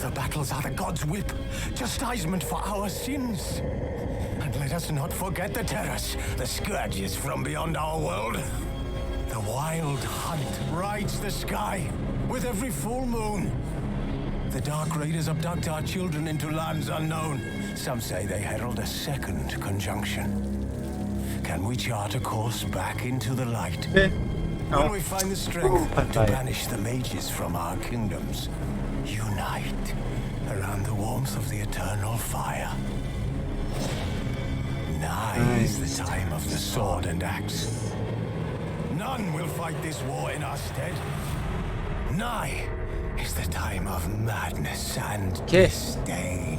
The battles are the gods' whip, chastisement for our sins. And let us not forget the terrors, the scourges from beyond our world. The wild hunt rides the sky with every full moon. The dark raiders abduct our children into lands unknown. Some say they herald a second conjunction. Can we chart a course back into the light? When we find the strength to banish the mages from our kingdoms, unite around the warmth of the eternal fire. Nigh is the time of the sword and axe. None will fight this war in our stead. Nigh is the time of madness and disdain.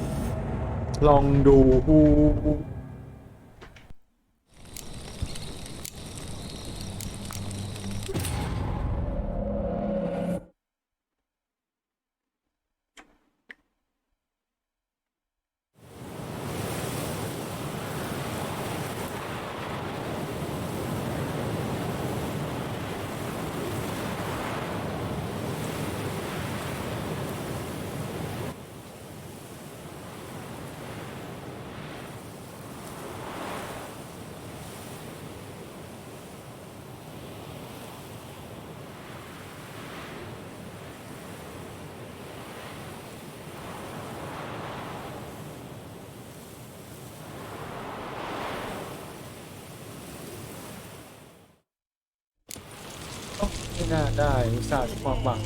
ลองดูไม่น่าได้อุตส่าห์ความหวัง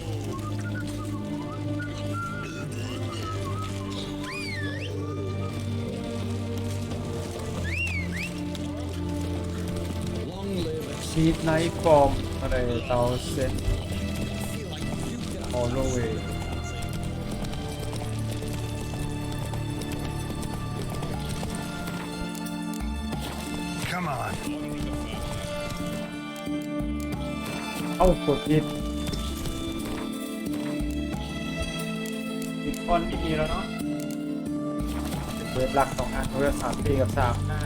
ชีทไนท์ฟอร์มอะไรเตาเซนออโลเวย์ Come on. เอากดผิดอีกคนไม่มีแล้วเนาะเว็บหลัก2 อันเว็บ3 ปีกับ3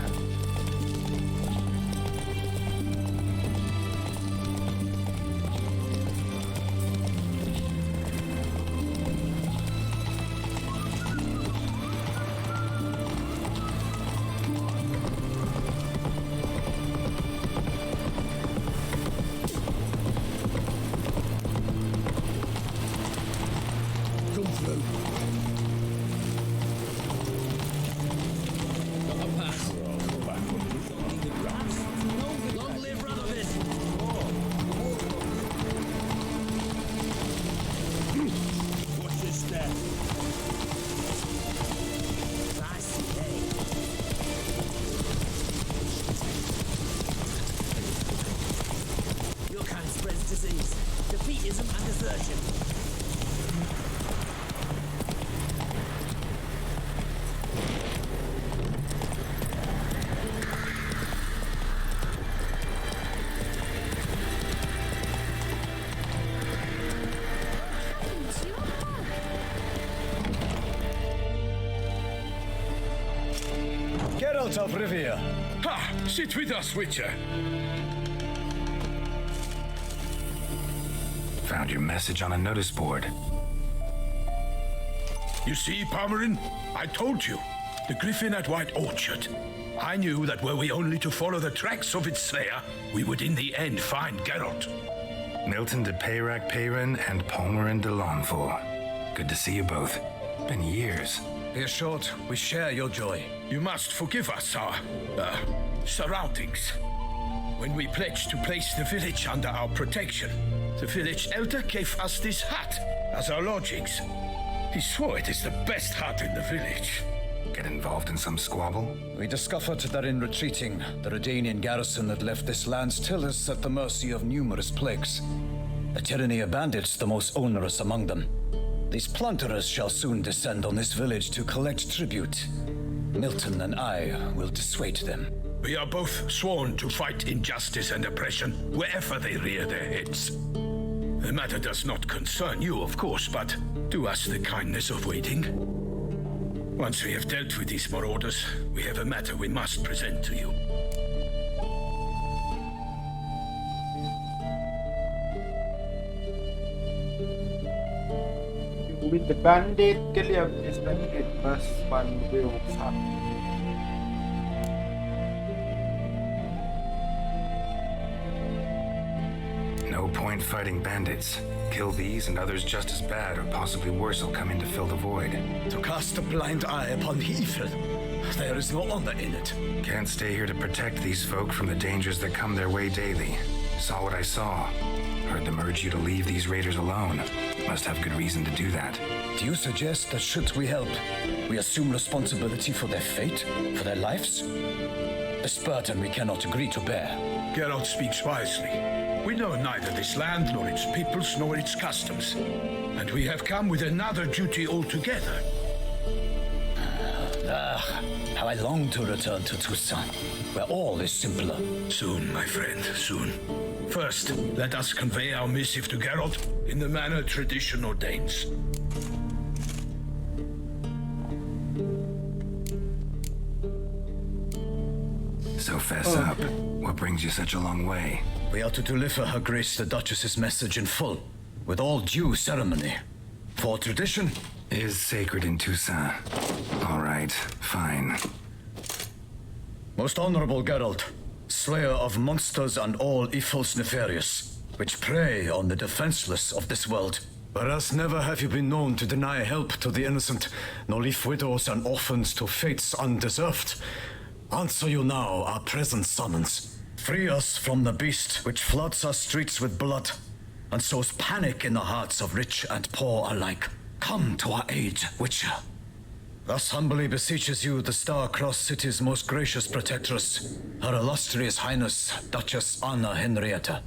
5Geralt of Rivia. Ha! Sit with us, Witcher. Found your message on a notice board. You see, Palmerin? I told you. The griffin at White Orchard. I knew that were we only to follow the tracks of its slayer, we would in the end find Geralt. Milton de Peyrac Peyrin and Palmerin de Lonfor. Good to see you both. Been years. Be assured, we share your joy. You must forgive us our surroundings. When we pledged to place the village under our protection, the village elder gave us this hut as our lodgings. He swore it is the best hut in the village. Get involved in some squabble? We discovered that in retreating, the Redanian garrison that left this land still is at the mercy of numerous plagues. The tyranny of bandits the most onerous among them. These plunderers shall soon descend on this village to collect tribute. Milton and I will dissuade them. We are both sworn to fight injustice and oppression wherever they rear their heads. The matter does not concern you, of course, but do us the kindness of waiting. Once we have dealt with these marauders, we have a matter we must present to you. with the bandit ก็เรียก is bandit plus one will ครับ No point fighting bandits. Kill these and others just as bad or possibly worse will come in to fill the void. To cast a blind eye upon the evil. There is no honor in it. Can't stay here to protect these folk from the dangers that come their way daily. Saw what I saw. Heard them urge you to leave these raiders alone. Must have good reason to do that. Do you suggest that should we help, we assume responsibility for their fate, for their lives? This burden we cannot agree to bear. Geralt speaks wisely. We know neither this land nor its peoples nor its customs. And we have come with another duty altogether. How I long to return to Toussaint, where all is simpler. Soon, my friend, soon. First, let us convey our missive to Geralt in the manner tradition ordains. So fess up. What brings you such a long way? We are to deliver Her Grace the Duchess's message in full, with all due ceremony. For tradition Is sacred in Toussaint. All right, fine. Most honorable Geralt, slayer of monsters and all evils nefarious, which prey on the defenseless of this world. Whereas never have you been known to deny help to the innocent, nor leave widows and orphans to fates undeserved. Answer you now our present summons. Free us from the beast which floods our streets with blood, and sows panic in the hearts of rich and poor alike. Come to our aid, Witcher. Thus humbly beseeches you the Star-Crossed City's most gracious protectress, Her Illustrious Highness, Duchess Anna Henrietta.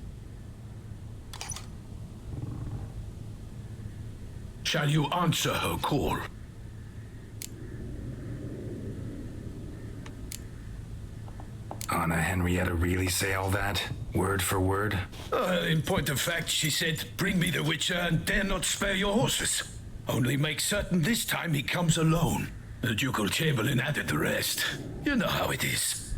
Shall you answer her call? Anna Henrietta really say all that? Word for word? In point of fact, she said, bring me the Witcher and dare not spare your horses. Only make certain this time he comes alone. The Ducal Chamberlain added the rest. You know how it is.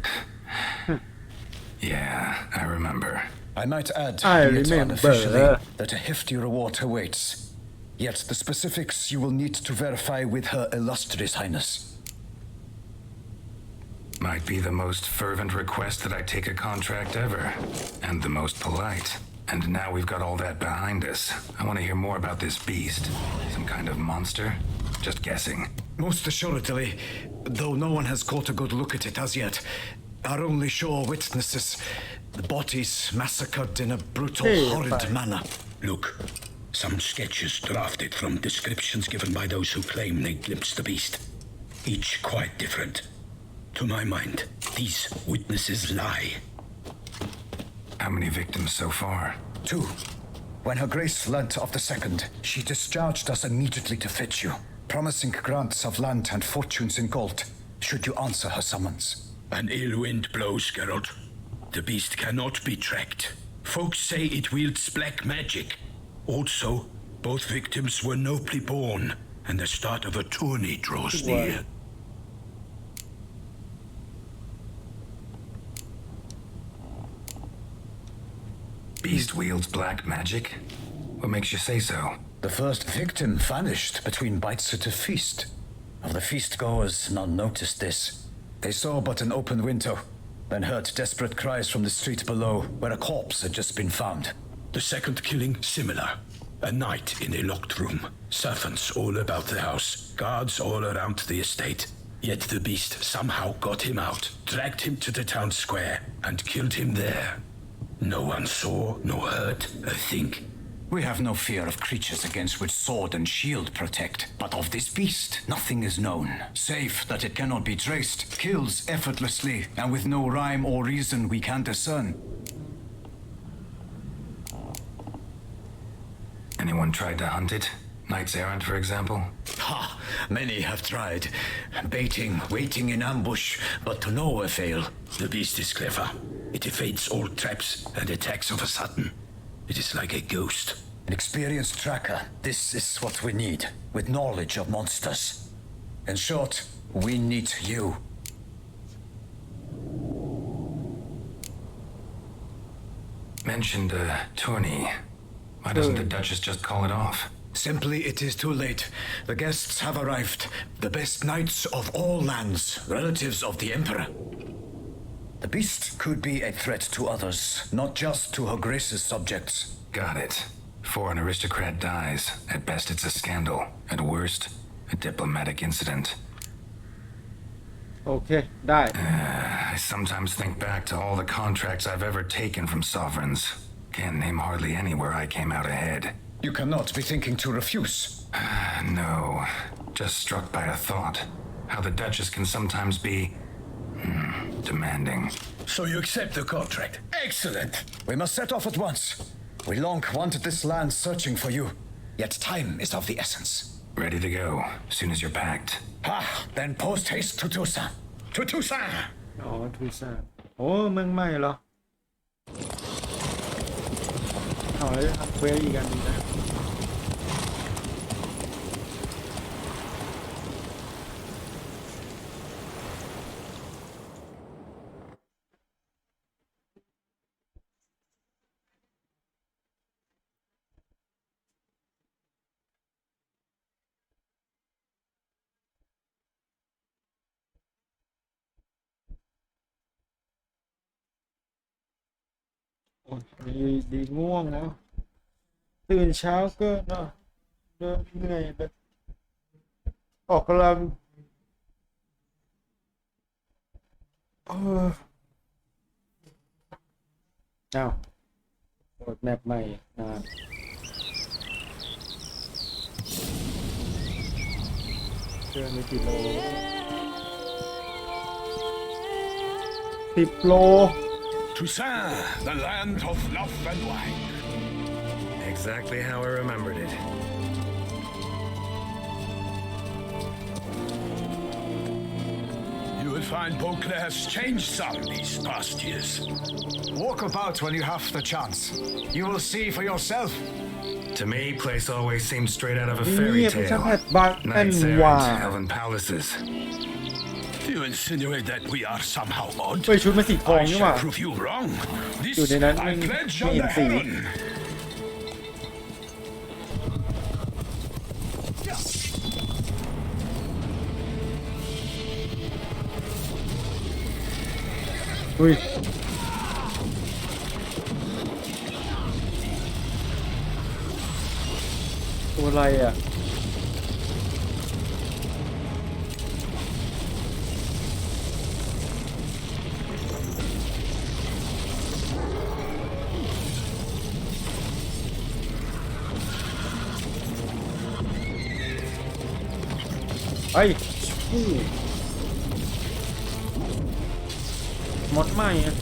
Yeah, I remember. I might add, I be it remember. unofficially, that a hefty reward awaits. Yet the specifics you will need to verify with Her Illustrious Highness. Might be the most fervent request that I take a contract ever. And the most polite. And now we've got all that behind us. I want to hear more about this beast. Some kind of monster? Just guessing. Most assuredly, though no one has caught a good look at it as yet, our only sure witnesses, the bodies massacred in a brutal, horrid manner. Look, some sketches drafted from descriptions given by those who claim they glimpsed the beast. Each quite different. To my mind, these witnesses lie. How many victims so far? 2. When Her Grace learnt of the second, she discharged us immediately to fetch you, promising grants of land and fortunes in gold, should you answer her summons. An ill wind blows, Geralt. The beast cannot be tracked. Folks say it wields black magic. Also, both victims were nobly born, and the start of a tourney draws near. Beast wields black magic? What makes you say so? The first victim vanished between bites at a feast. Of the feast-goers, none noticed this. They saw but an open window, then heard desperate cries from the street below, where a corpse had just been found. The second killing, similar. A night in a locked room. Servants all about the house. Guards all around the estate. Yet the beast somehow got him out, dragged him to the town square, and killed him there. No one saw nor heard a thing. We have no fear of creatures against which sword and shield protect, but of this beast nothing is known, save that it cannot be traced, kills effortlessly, and with no rhyme or reason we can discern. Anyone tried to hunt it? Knights errant, for example? Ha! Many have tried. Baiting, waiting in ambush, but to no avail. The beast is clever. It evades all traps and attacks of a sudden. It is like a ghost. An experienced tracker, this is what we need, with knowledge of monsters. In short, we need you. Mentioned a tourney. Why doesn't the Duchess just call it off? Simply, it is too late. The guests have arrived. The best knights of all lands, relatives of the Emperor. The beast could be a threat to others, not just to Her Grace's subjects. Got it. Before an aristocrat dies, at best it's a scandal. At worst, a diplomatic incident. โอเคได้ I sometimes think back to all the contracts I've ever taken from sovereigns. Can't name hardly any where I came out ahead. You cannot be thinking to refuse. No, just struck by a thought. How the Duchess can sometimes be demanding. So you accept the contract? Excellent! We must set off at once. We long wanted this land searching for you, yet time is of the essence. Ready to go, as soon as you're packed. Then post haste to Toussaint. To Toussaint! อ๋อทูซ่าโอ้เมืองใหม่เหรอเอาแล้วทำเควสอีกอันหนึงนะโอ้ยดีง่วงแล้วตื่นเช้าก็เนาะเดินเหนื่อยแบบออกกำลังเอออ้าวโหลดแมปใหม่นานเดินไปกี่โล10 โล Toussaint, the land of love and wine. Exactly how I remembered it. You will find Beauclair has changed some these past years. Walk about when you have the chance. You will see for yourself. To me, place always seemed straight out of a นี่ fairy เป็นสัม tale. ผัสบางอัน Knights ว่า errant, elven palaces. You insinuate that we are somehow odd? เฮ้ยชุดมันสีทอง I นี่หว่า shall prove you wrong. This อยู่ในนั้น I ไม่ pledge เห็น under สี heaven. อุ้ยตัวอะไรอ่ะไอ้ชู้มดไหมอ่ะ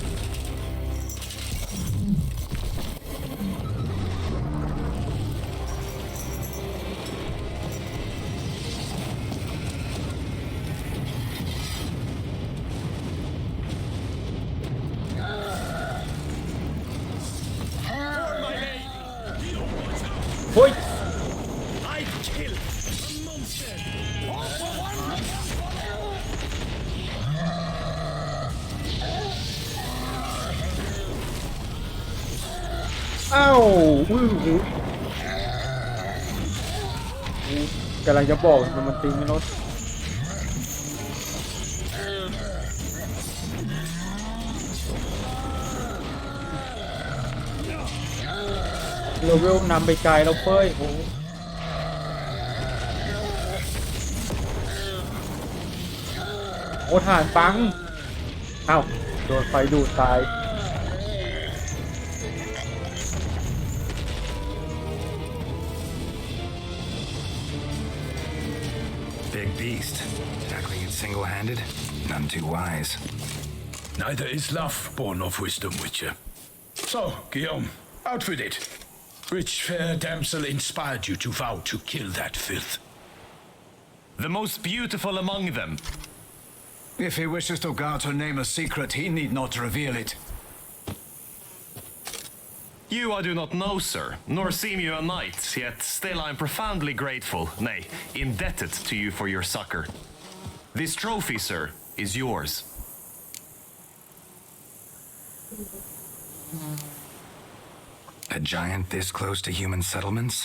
เฮ้ย I kill a monster. All for one. อ้าวอุ้ยกำลังจะบอกมันตีไม่ลดเลเวลนำไปไกลแล้วเฟ้ยโอ้ฐานปังอ้าวโดนไฟดูดตาย Big beast. Tackling it single-handed? None too wise. Neither is love born of wisdom, Witcher. So, Guillaume, out with it. Which fair damsel inspired you to vow to kill that filth? The most beautiful among them. If he wishes to guard her name a secret, he need not reveal it. You I do not know, sir, nor seem you a knight, yet still I am profoundly grateful, nay, indebted to you for your succor. This trophy, sir, is yours. A giant this close to human settlements?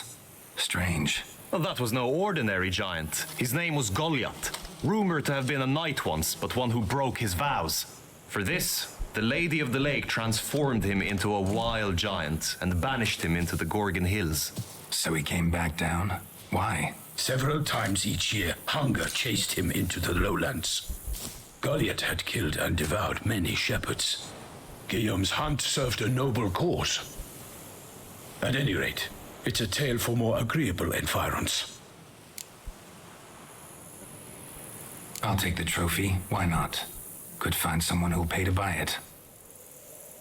Strange. Well, that was no ordinary giant. His name was Goliath, rumored to have been a knight once, but one who broke his vows. For this, the Lady of the Lake transformed him into a wild giant and banished him into the Gorgon Hills. So he came back down? Why? Several times each year, hunger chased him into the lowlands. Goliath had killed and devoured many shepherds. Guillaume's hunt served a noble cause. At any rate, it's a tale for more agreeable environs. I'll take the trophy. Why not? Could find someone who'll pay to buy it.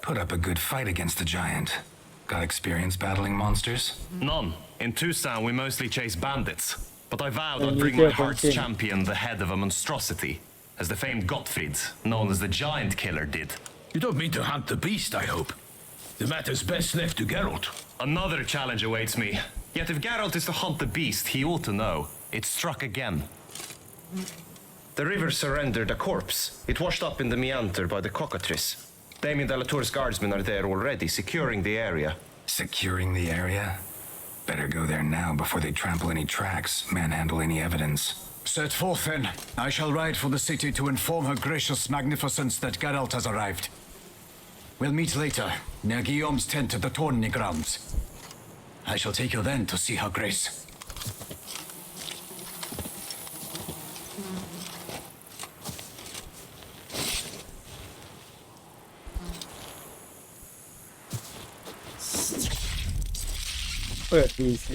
Put up a good fight against the giant. Got experience battling monsters? None. In Tucson, we mostly chase bandits. But I vowed Then I'd you bring get my one heart's thing. champion the head of a monstrosity, as the famed Gottfried, known as the Giant Killer, did. You don't mean to hunt the beast, I hope. The matter's best left to Geralt. Another challenge awaits me. Yet if Geralt is to hunt the beast, he ought to know. It struck again. The river surrendered a corpse. It washed up in the meander by the cockatrice. Damien de la Tour's guardsmen are there already, securing the area. Securing the area? Better go there now before they trample any tracks, manhandle any evidence. Set forth then. I shall ride for the city to inform her gracious magnificence that Geralt has arrived. We'll meet later, near Guillaume's tent at the Tourney grounds. I shall take you then to see her grace. เปิดดีสิ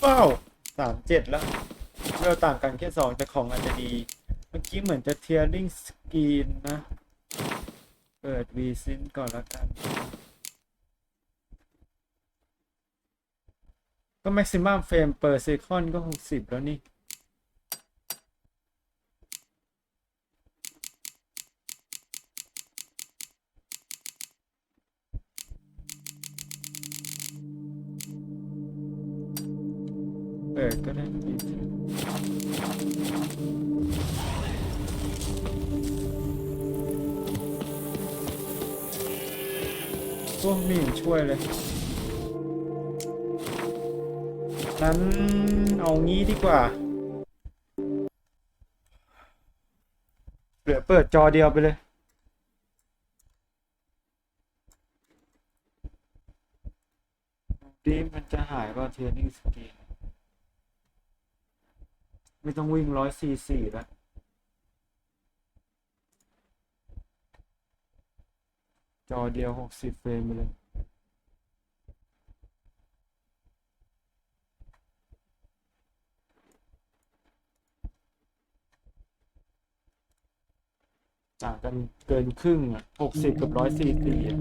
เป้า37แล้วเราต่างกันแค่2แต่ของอาจจะดีเมื่อกี้เหมือนจะเทียริ่งสกรีนนะเปิดวีซินก่อนแล้วกันก็ maximum frame per second ก็60แล้วนี่เปิดก็ได้พวกมีช่วยเลยนั้นเอางี้ดีกว่าเหลือเปิดจอเดียวไปเลยดีมันจะหายว่าเทรนนิ่งสกีไม่ต้องวิ่ง144แล้วจอเดียว60เฟรมไปเลยต่างกันเกินครึ่งอ่ะ60กับ144อ่ะ